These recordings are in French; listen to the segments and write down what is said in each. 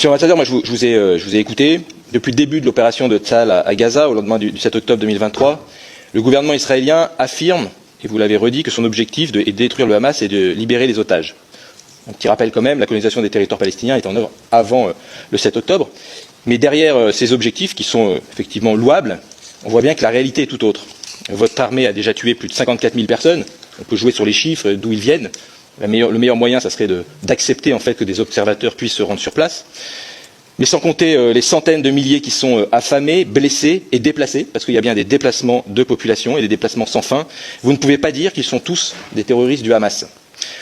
Monsieur l'ambassadeur, moi je vous ai écouté. Depuis le début de l'opération de Tsahal à Gaza, au lendemain du 7 octobre 2023, le gouvernement israélien affirme, et vous l'avez redit, que son objectif est de détruire le Hamas et de libérer les otages. Un petit rappel quand même, la colonisation des territoires palestiniens est en œuvre avant le 7 octobre. Mais derrière ces objectifs, qui sont effectivement louables, on voit bien que la réalité est tout autre. Votre armée a déjà tué plus de 54 000 personnes. On peut jouer sur les chiffres, d'où ils viennent. Le meilleur moyen, ça serait d'accepter en fait que des observateurs puissent se rendre sur place. Mais sans compter les centaines de milliers qui sont affamés, blessés et déplacés, parce qu'il y a bien des déplacements de population et des déplacements sans fin, vous ne pouvez pas dire qu'ils sont tous des terroristes du Hamas.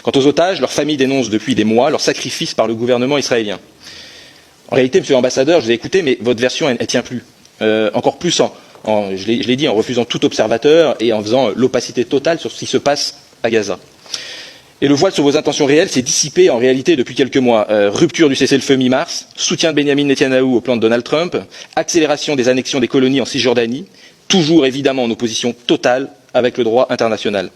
Quant aux otages, leurs familles dénoncent depuis des mois leur sacrifice par le gouvernement israélien. En réalité, monsieur l'ambassadeur, je vous ai écouté, mais votre version, elle tient plus. Encore plus, je l'ai dit, en refusant tout observateur et en faisant l'opacité totale sur ce qui se passe à Gaza. Et le voile sur vos intentions réelles s'est dissipé en réalité depuis quelques mois. Rupture du cessez-le-feu mi-mars, soutien de Benyamin Netanyahou au plan de Donald Trump, accélération des annexions des colonies en Cisjordanie, toujours évidemment en opposition totale avec le droit international.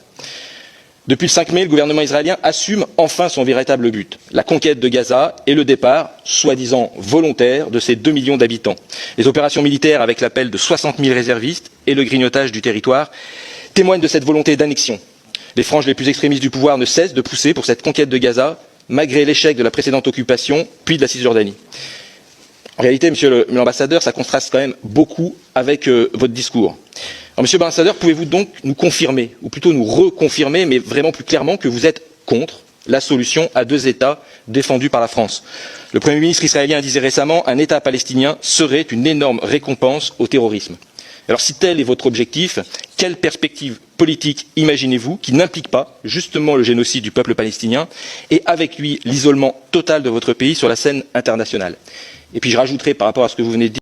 Depuis le 5 mai, le gouvernement israélien assume enfin son véritable but, la conquête de Gaza et le départ, soi-disant volontaire, de ses 2 millions d'habitants. Les opérations militaires avec l'appel de 60 000 réservistes et le grignotage du territoire témoignent de cette volonté d'annexion. Les franges les plus extrémistes du pouvoir ne cessent de pousser pour cette conquête de Gaza, malgré l'échec de la précédente occupation, puis de la Cisjordanie. En réalité, monsieur l'ambassadeur, ça contraste quand même beaucoup avec votre discours. Alors, monsieur l'ambassadeur, pouvez-vous donc nous confirmer, ou plutôt nous reconfirmer, mais vraiment plus clairement, que vous êtes contre la solution à 2 États défendue par la France? Le Premier ministre israélien disait récemment un État palestinien serait une énorme récompense au terrorisme. Alors si tel est votre objectif, quelle perspective politique imaginez-vous qui n'implique pas justement le génocide du peuple palestinien et avec lui l'isolement total de votre pays sur la scène internationale? Et puis je rajouterai par rapport à ce que vous venez de dire,